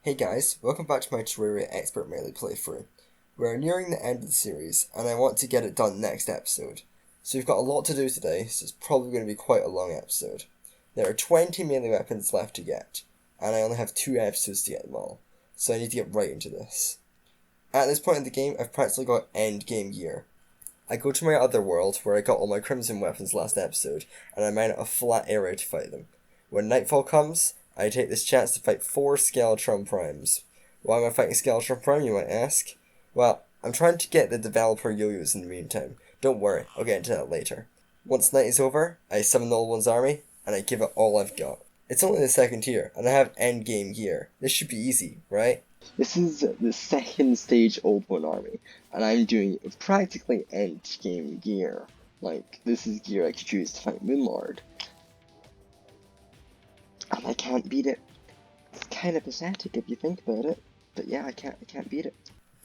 Hey guys, welcome back to my Terraria Expert Melee playthrough. We're nearing the end of the series, and I want to get it done next episode. So we've got a lot to do today, so it's probably going to be quite a long episode. There are 20 melee weapons left to get, and I only have 2 episodes to get them all, so I need to get right into this. At this point in the game, I've practically got end game gear. I go to my other world, where I got all my crimson weapons last episode, and I mine out a flat area to fight them. When nightfall comes, I take this chance to fight 4 Skeletron Primes. Why am I fighting Skeletron Prime, you might ask? Well, I'm trying to get the developer yo-yos in the meantime. Don't worry, I'll get into that later. Once night is over, I summon the Old One's army, and I give it all I've got. It's only the second tier, and I have endgame gear. This should be easy, right? This is the second stage Old One army, and I'm doing practically end game gear. Like, this is gear I could choose to fight Moonlord. And I can't beat it. It's kind of pathetic if you think about it, but yeah, I can't beat it.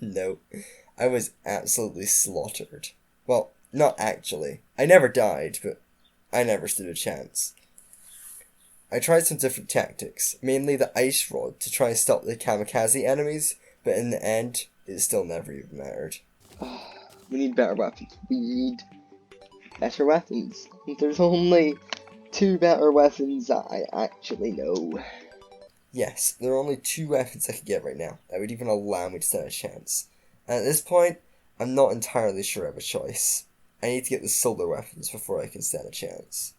No, I was absolutely slaughtered. Well, not actually. I never died, but I never stood a chance. I tried some different tactics, mainly the ice rod to try and stop the kamikaze enemies, but in the end, it still never even mattered. We need better weapons. We need better weapons. There's only 2 better weapons that I actually know. Yes, there are only 2 weapons I could get right now that would even allow me to stand a chance. And at this point, I'm not entirely sure I have a choice. I need to get the solar weapons before I can stand a chance.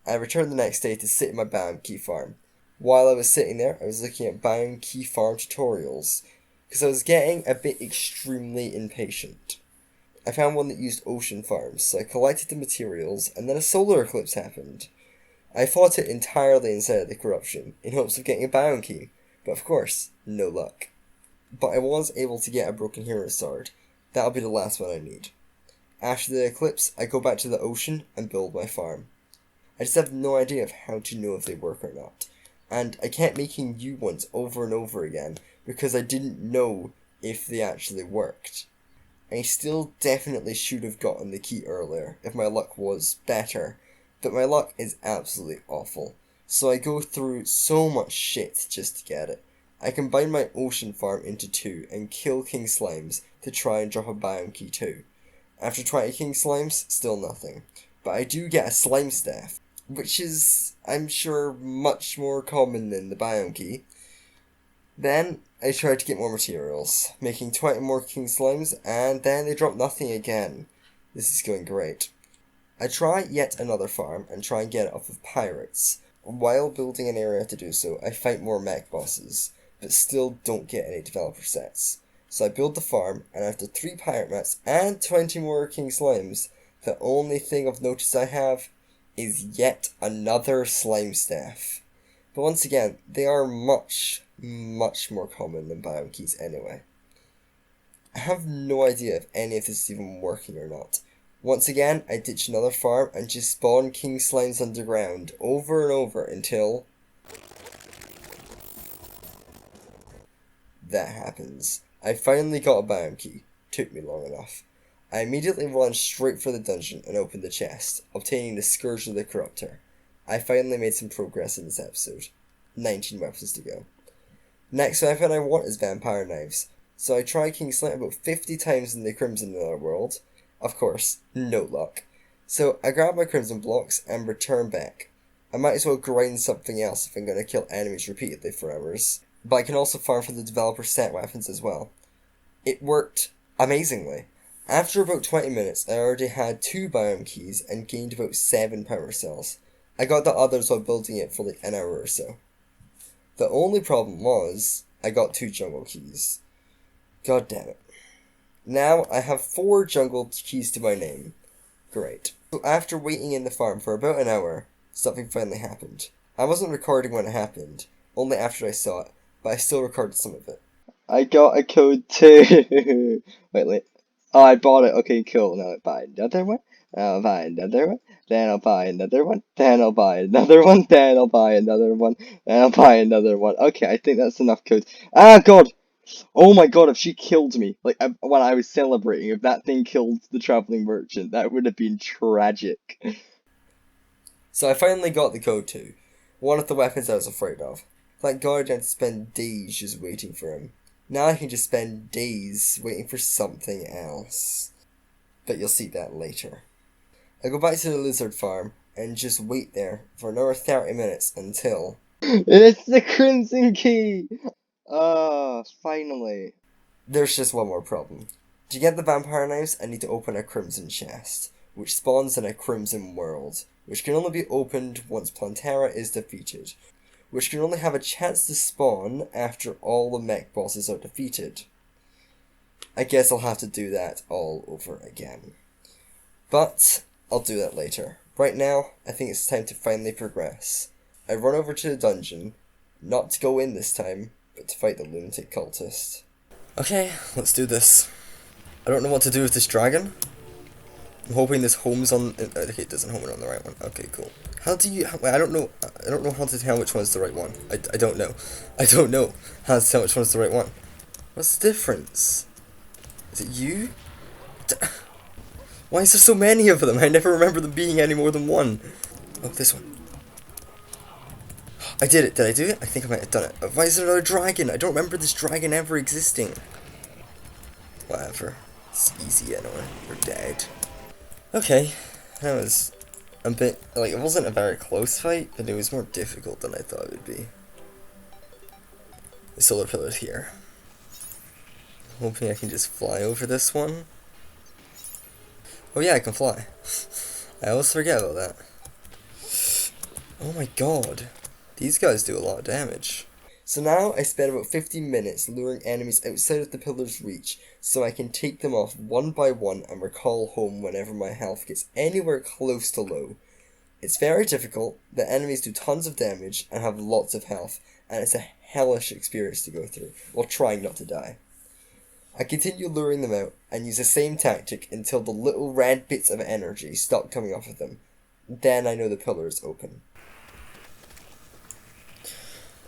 I returned the next day to sit in my biome key farm. While I was sitting there, I was looking at biome key farm tutorials, because I was getting a bit extremely impatient. I found one that used ocean farms, so I collected the materials, and then a solar eclipse happened. I fought it entirely inside of the corruption, in hopes of getting a biome key, but of course, no luck. But I was able to get a broken hero sword. That'll be the last one I need. After the eclipse, I go back to the ocean and build my farm. I just have no idea of how to know if they work or not, and I kept making new ones over and over again because I didn't know if they actually worked. I still definitely should have gotten the key earlier if my luck was better, but my luck is absolutely awful, so I go through so much shit just to get it. I combine my ocean farm into 2 and kill king slimes to try and drop a biome key too. After trying king slimes, still nothing, but I do get a slime staff, which is, I'm sure, much more common than the biome key. Then, I tried to get more materials, making 20 more king slimes, and then they dropped nothing again. This is going great. I try yet another farm, and try and get it off of pirates. While building an area to do so, I fight more mech bosses, but still don't get any developer sets. So I build the farm, and after 3 pirate mats and 20 more king slimes, the only thing of notice I have is yet another slime staff. But once again, they are much more common than biome keys anyway. I have no idea if any of this is even working or not. Once again, I ditch another farm and just spawn king slimes underground over and over until that happens. I finally got a biome key. Took me long enough. I immediately run straight for the dungeon and open the chest, obtaining the Scourge of the Corruptor. I finally made some progress in this episode. 19 weapons to go. Next weapon I want is vampire knives, so I try King Slime about 50 times in the Crimson World. Of course, no luck. So I grab my Crimson blocks and return back. I might as well grind something else if I'm going to kill enemies repeatedly for hours, but I can also farm for the developer set weapons as well. It worked amazingly. After about 20 minutes, I already had 2 biome keys and gained about 7 power cells. I got the others while building it for like an hour or so. The only problem was, I got 2 jungle keys. God damn it. Now I have 4 jungle keys to my name. Great. So after waiting in the farm for about an hour, something finally happened. I wasn't recording when it happened, only after I saw it, but I still recorded some of it. I got a code too. Wait. Oh, I bought it. Okay, cool. Now I buy another one. I'll buy another one. Then I'll buy another one. Then I'll buy another one. Then I'll buy another one. Then I'll buy another one. Okay, I think that's enough code. Ah, God! Oh my God! If she killed me, like when I was celebrating, if that thing killed the traveling merchant, that would have been tragic. So I finally got the code too. One of the weapons I was afraid of. Thank God I didn't spend days just waiting for him. Now I can just spend days waiting for something else. But you'll see that later. I go back to the lizard farm and just wait there for another 30 minutes until... It's the Crimson Key! Finally. There's just one more problem. To get the vampire knives, I need to open a crimson chest, which spawns in a crimson world, which can only be opened once Plantera is defeated, which can only have a chance to spawn after all the mech bosses are defeated. I guess I'll have to do that all over again. But I'll do that later. Right now, I think it's time to finally progress. I run over to the dungeon, not to go in this time, but to fight the lunatic cultist. Okay, let's do this. I don't know what to do with this dragon. I'm hoping this homes on... Okay, it doesn't home it on the right one. Okay, cool. How do you... I don't know how to tell which one's the right one. I don't know. I don't know how to tell which one's the right one. What's the difference? Is it you? Why is there so many of them? I never remember them being any more than one. Oh, this one. I did it. Did I do it? I think I might have done it. Why is there another dragon? I don't remember this dragon ever existing. Whatever. It's easy anyway. You're dead. Okay. That was a bit... Like, it wasn't a very close fight, but it was more difficult than I thought it would be. The solar pillar's here. Hoping I can just fly over this one. Oh yeah, I can fly. I always forget about that. Oh my god. These guys do a lot of damage. So now I spend about 15 minutes luring enemies outside of the pillar's reach so I can take them off one by one and recall home whenever my health gets anywhere close to low. It's very difficult, the enemies do tons of damage and have lots of health, and it's a hellish experience to go through, while trying not to die. I continue luring them out and use the same tactic until the little red bits of energy stop coming off of them. Then I know the pillar is open.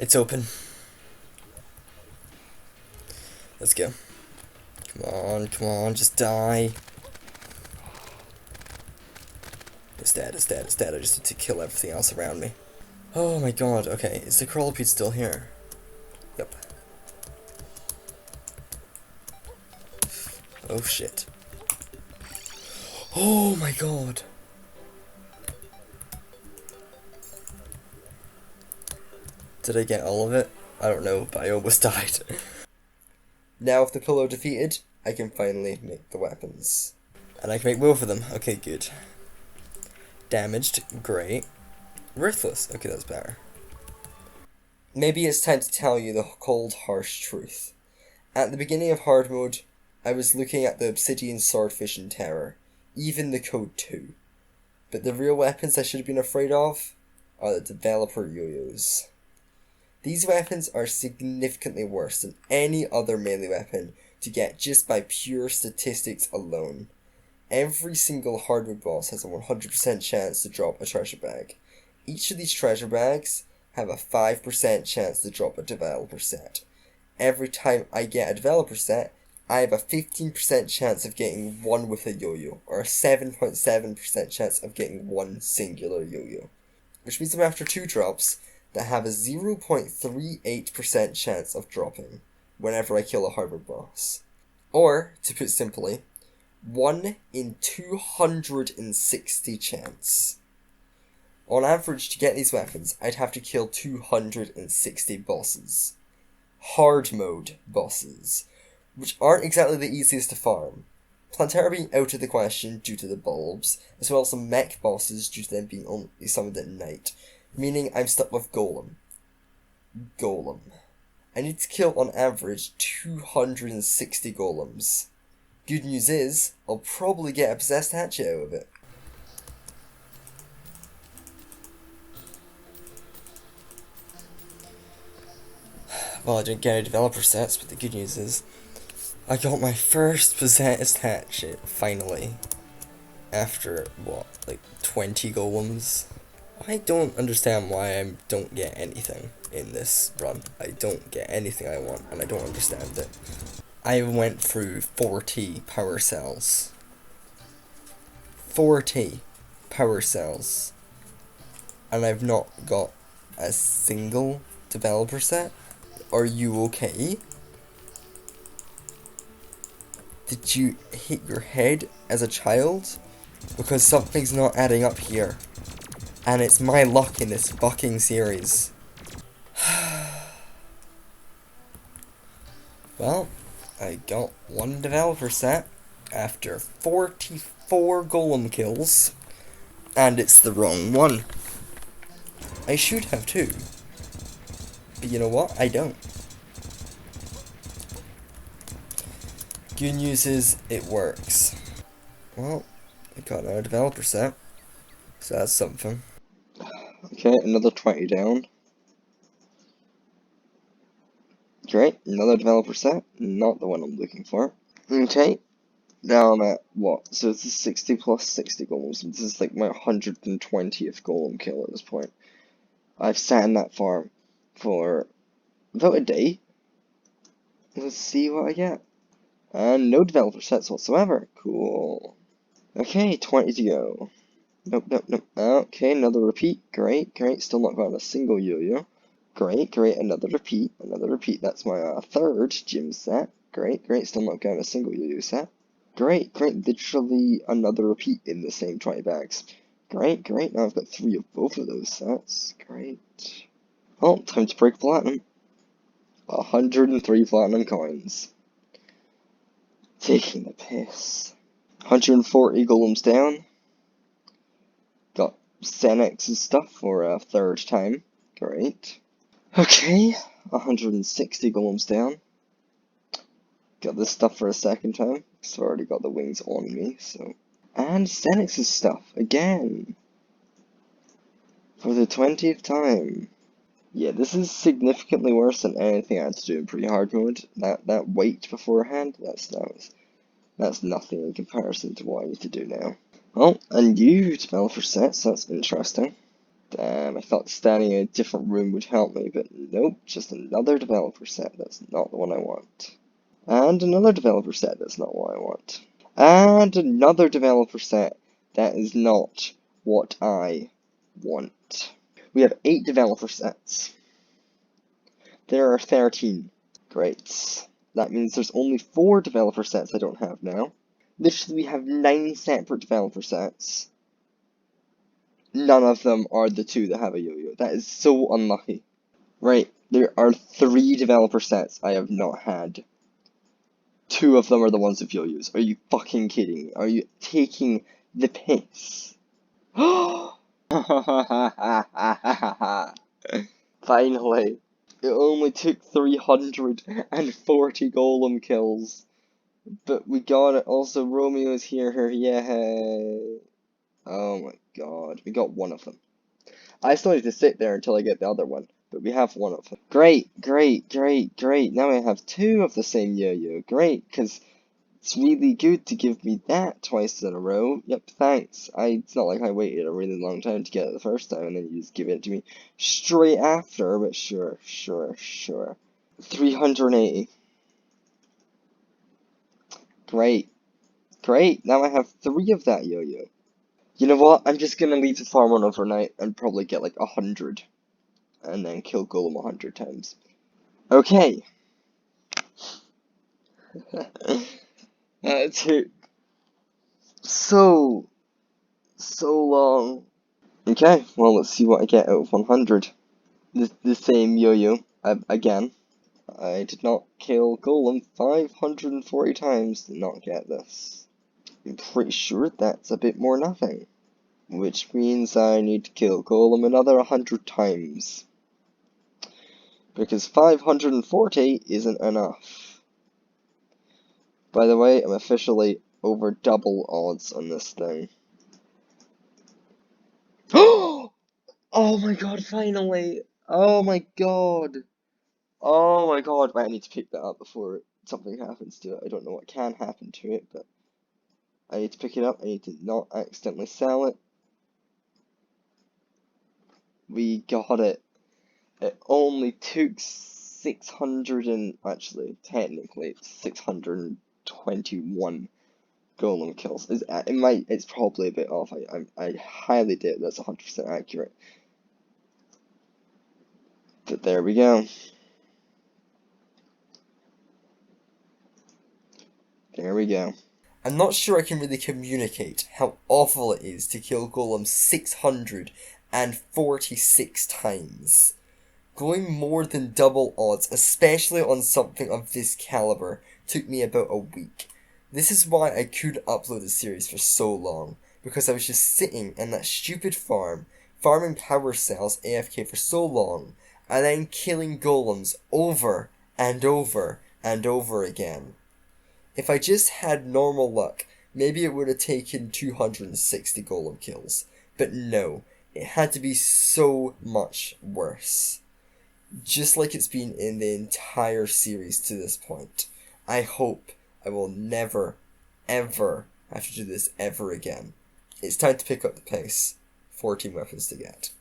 It's open. Let's go. Come on, just die. It's dead. I just need to kill everything else around me. Oh my god, okay, is the crawlpede still here? Yep. Oh shit. Oh my god. Did I get all of it? I don't know, but I almost died. Now with the pillow defeated, I can finally make the weapons. And I can make both of them. Okay, good. Damaged, great. Worthless, okay, that's better. Maybe it's time to tell you the cold, harsh truth. At the beginning of hard mode, I was looking at the obsidian swordfish in terror, even the code 2. But the real weapons I should have been afraid of are the developer yo-yos. These weapons are significantly worse than any other melee weapon to get just by pure statistics alone. Every single hard mode boss has a 100% chance to drop a treasure bag. Each of these treasure bags have a 5% chance to drop a developer set. Every time I get a developer set, I have a 15% chance of getting one with a yo-yo, or a 7.7% chance of getting one singular yo-yo. Which means I'm after 2 drops that have a 0.38% chance of dropping whenever I kill a hard mode boss. Or, to put simply, 1 in 260 chance. On average, to get these weapons, I'd have to kill 260 bosses. Hard mode bosses, which aren't exactly the easiest to farm. Plantera being out of the question due to the bulbs, as well as some mech bosses due to them being only summoned at night, meaning I'm stuck with Golem. I need to kill on average 260 golems. Good news is, I'll probably get a possessed hatchet out of it. Well, I didn't get any developer sets, but the good news is, I got my first possessed hatchet, finally. After, what, like 20 golems? I don't understand why I don't get anything in this run. I don't get anything I want, and I don't understand it. I went through 40 power cells. 40 power cells. And I've not got a single developer set? Are you okay? Did you hit your head as a child? Because something's not adding up here. And it's my luck in this fucking series. Well, I got one developer set after 44 golem kills. And it's the wrong one. I should have two. But you know what? I don't. Good news is, it works. Well, I got another developer set. So that's something. Okay, another 20 down. Great, another developer set. Not the one I'm looking for. Okay, now I'm at what? So this is 60 plus 60 golems. This is like my 120th golem kill at this point. I've sat in that farm for about a day. Let's see what I get. And no developer sets whatsoever. Cool. Okay, 20 to go. Nope, nope, nope. Okay, another repeat. Great, great. Still not got a single yo-yo. Great, great. Another repeat. Another repeat. That's my third gym set. Great, great. Still not getting a single yo-yo set. Great, great. Literally another repeat in the same 20 bags. Great, great. Now I've got 3 of both of those sets. Great. Well, time to break platinum. 103 platinum coins. Taking the piss. 140 golems down. Got Xenex's stuff for a third time. Great. Okay, 160 golems down. Got this stuff for a second time, because I've already got the wings on me, so. And Xenex's stuff, again! For the 20th time. Yeah, this is significantly worse than anything I had to do in pre-hard mode. That wait beforehand, that's nothing in comparison to what I need to do now. Well, a new developer set, so that's interesting. Damn, I thought standing in a different room would help me, but nope, just another developer set. That's not the one I want. And another developer set. That's not what I want. And another developer set. That is not what I want. We have 8 developer sets. There are 13. Great. That means there's only 4 developer sets I don't have now. Literally, we have 9 separate developer sets. None of them are the 2 that have a yo-yo. That is so unlucky. Right, there are 3 developer sets I have not had. 2 of them are the ones with yo-yos. Are you fucking kidding me? Are you taking the piss? Finally. It only took 340 golem kills. But we got it. Also, Romeo's here. Yay. Oh my god. We got one of them. I still need to sit there until I get the other one, but we have one of them. Great, great, great, great. Now I have 2 of the same yo-yo. Great, because it's really good to give me that twice in a row. Yep, thanks. It's not like I waited a really long time to get it the first time, and then you just give it to me straight after, but sure, sure, sure. 380. Great, great. Now I have 3 of that yo-yo. You know what? I'm just gonna leave the farm on overnight and probably get like 100. And then kill Golem 100 times. Okay. That took so long. Okay, well, let's see what I get out of 100. The same yo-yo, again. I did not kill Golem 540 times to not get this. I'm pretty sure that's a bit more nothing. Which means I need to kill Golem another 100 times. Because 540 isn't enough. By the way, I'm officially over double odds on this thing. Oh my god, finally! Oh my god! Oh my god, wait, I need to pick that up before something happens to it. I don't know what can happen to it, but I need to pick it up. I need to not accidentally sell it. We got it. It only took 600 and, actually, technically, it's 621 golem kills. It's probably a bit off. I highly doubt that's 100% accurate. There we go. There we go. I'm not sure I can really communicate how awful it is to kill Golems 646 times. Going more than double odds, especially on something of this caliber, took me about a week. This is why I couldn't upload the series for so long, because I was just sitting in that stupid farm, farming power cells AFK for so long, and then killing golems over and over and over again. If I just had normal luck, maybe it would have taken 260 golem kills, but no, it had to be so much worse. Just like it's been in the entire series to this point. I hope I will never, ever have to do this ever again. It's time to pick up the pace. 14 weapons to get.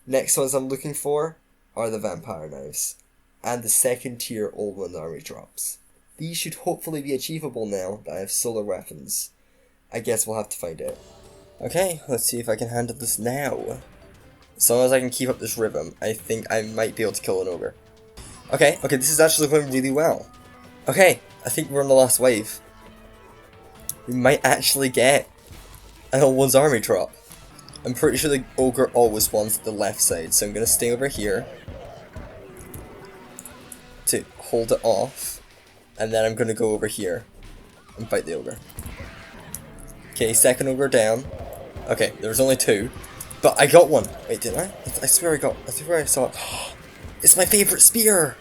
Next ones I'm looking for are the vampire knives, and the second tier Old One's Army drops. These should hopefully be achievable now that I have solar weapons. I guess we'll have to find out. Okay, let's see if I can handle this now. As long as I can keep up this rhythm, I think I might be able to kill an ogre. Okay, this is actually going really well. Okay, I think we're on the last wave. We might actually get an Old One's Army drop. I'm pretty sure the ogre always wants the left side, so I'm going to stay over here to hold it off, and then I'm going to go over here and fight the ogre. Okay, second ogre down. Okay, there was only two. But I got one. Wait, didn't I? I swear I saw it. It's my favorite spear!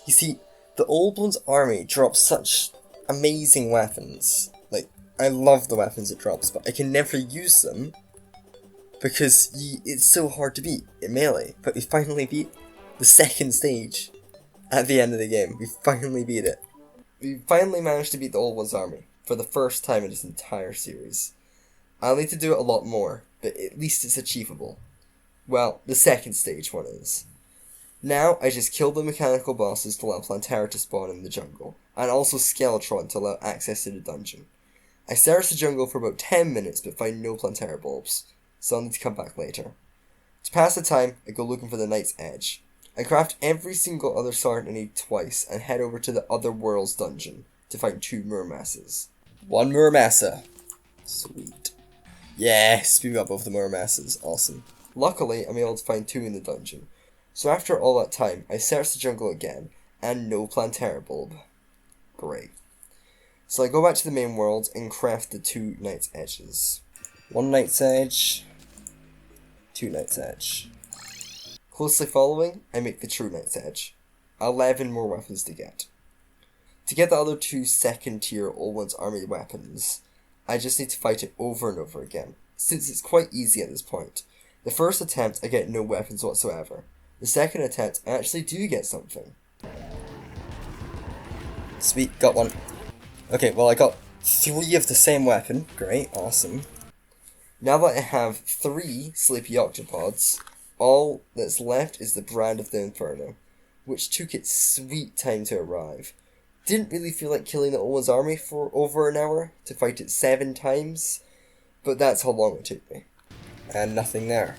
You see, the Old One's Army drops such amazing weapons. Like, I love the weapons it drops, but I can never use them because it's so hard to beat in melee. But we finally beat the second stage at the end of the game. We finally beat it. We finally managed to beat the Old One's Army for the first time in this entire series. I'll need to do it a lot more, but at least it's achievable. Well, the second stage one is. Now, I just kill the mechanical bosses to allow Plantera to spawn in the jungle, and also Skeletron to allow access to the dungeon. I search the jungle for about 10 minutes, but find no Plantera bulbs, so I'll need to come back later. To pass the time, I go looking for the Knight's Edge. I craft every single other sword I need twice, and head over to the Other Worlds dungeon to find 2 Murmasses. 1 Murmassa. Sweet. Yes, we got both the Murmasses. Awesome. Luckily, I'm able to find 2 in the dungeon. So after all that time, I search the jungle again, and no Plantera bulb. Great. So I go back to the main world and craft the 2 Knight's Edges. 1 Knight's Edge, 2 Knight's Edge. Closely following, I make the true Knight's Edge. 11 more weapons to get. To get the other 2 second tier Old One's Army weapons, I just need to fight it over and over again, since it's quite easy at this point. The first attempt, I get no weapons whatsoever. The second attempt, I actually do get something. Sweet, got one. Okay, well I got 3 of the same weapon. Great, awesome. Now that I have 3 Sleepy Octopods, all that's left is the Brand of the Inferno, which took its sweet time to arrive. Didn't really feel like killing the Old One's Army for over an hour to fight it 7 times, but that's how long it took me. And nothing there.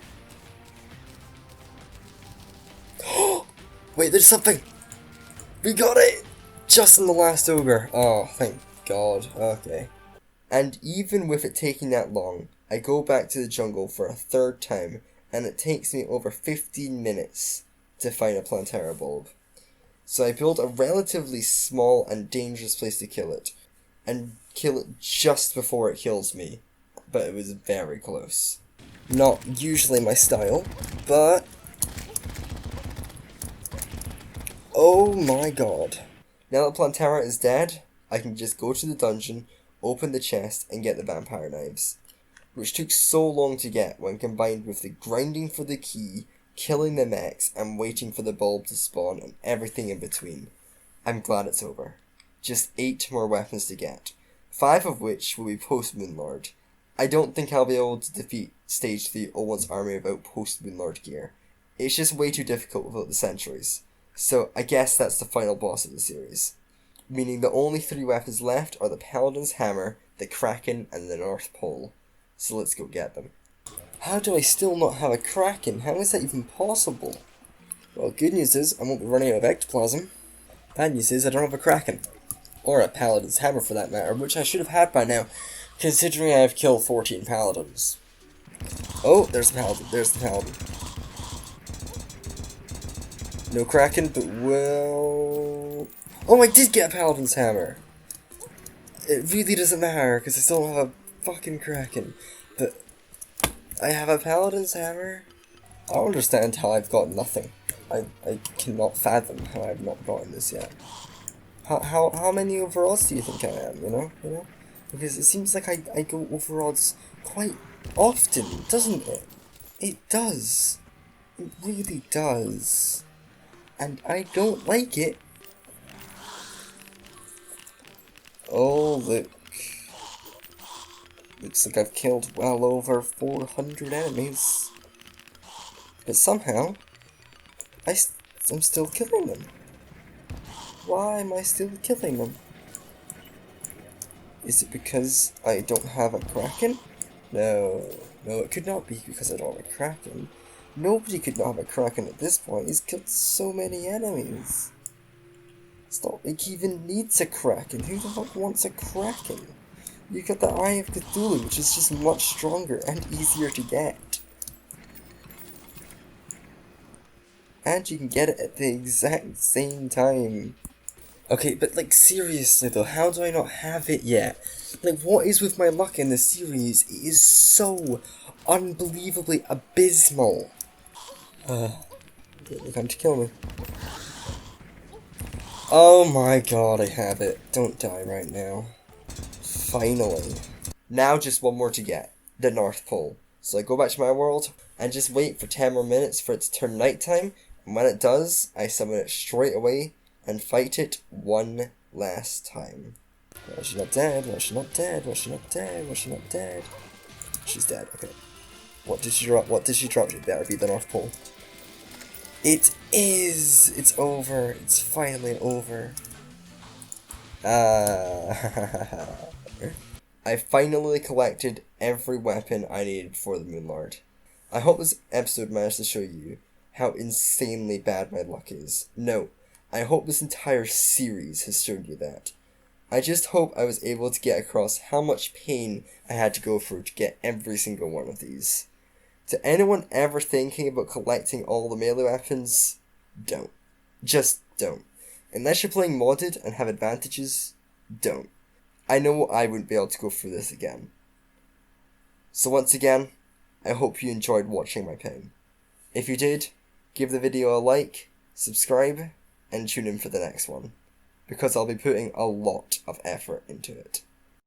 Wait, there's something! We got it! Just in the last ogre. Oh, thank God. Okay. And even with it taking that long, I go back to the jungle for a 3rd time, and it takes me over 15 minutes to find a Plantera bulb. So I build a relatively small and dangerous place to kill it, and kill it just before it kills me, but it was very close. Not usually my style, but... oh my god. Now that Plantera is dead, I can just go to the dungeon, open the chest, and get the vampire knives, which took so long to get when combined with the grinding for the key, killing the mechs, and waiting for the bulb to spawn, and everything in between. I'm glad it's over. Just 8 more weapons to get, 5 of which will be post-Moonlord. I don't think I'll be able to defeat Stage 3 Old One's Army without post-Moonlord gear. It's just way too difficult without the sentries. So I guess that's the final boss of the series. Meaning the only 3 weapons left are the Paladin's Hammer, the Kraken, and the North Pole. So let's go get them. How do I still not have a Kraken? How is that even possible? Well, good news is I won't be running out of ectoplasm. Bad news is I don't have a Kraken. Or a Paladin's Hammer for that matter, which I should have had by now, considering I have killed 14 Paladins. Oh, there's the Paladin. There's the Paladin. No Kraken, but well... Oh, I did get a Paladin's Hammer! It really doesn't matter, because I still don't have a fucking Kraken. But I have a Paladin's Hammer? I don't understand how I've got nothing. I cannot fathom how I've not gotten this yet. How many overalls do you think I am, you know? Because it seems like I go overalls quite often, doesn't it? It does. It really does. And I don't like it. Oh, look. Looks like I've killed well over 400 enemies. But somehow, I'm still killing them. Why am I still killing them? Is it because I don't have a Kraken? No, it could not be because I don't have a Kraken. Nobody could not have a Kraken at this point. He's killed so many enemies. It's not like he even needs a Kraken. Who the fuck wants a Kraken? You got the Eye of Cthulhu, which is just much stronger and easier to get. And you can get it at the exact same time. Okay, but like seriously though, how do I not have it yet? Like, what is with my luck in this series? It is so unbelievably abysmal. They're going to kill me. Oh my god, I have it. Don't die right now. Finally. Now just one more to get. The North Pole. So I go back to my world and just wait for 10 more minutes for it to turn nighttime. And when it does, I summon it straight away and fight it one last time. Well, she's not dead. Well, she's not dead. Well, she's not dead. Well, she's not dead. She's dead. Okay. What did she drop? What did she drop? It better be the North Pole. It is! It's over. It's finally over. I finally collected every weapon I needed for the Moonlord. I hope this episode managed to show you how insanely bad my luck is. No, I hope this entire series has shown you that. I just hope I was able to get across how much pain I had to go through to get every single one of these. To anyone ever thinking about collecting all the melee weapons, don't. Just don't. Unless you're playing modded and have advantages, don't. I know I wouldn't be able to go through this again. So once again, I hope you enjoyed watching my pain. If you did, give the video a like, subscribe, and tune in for the next one, because I'll be putting a lot of effort into it.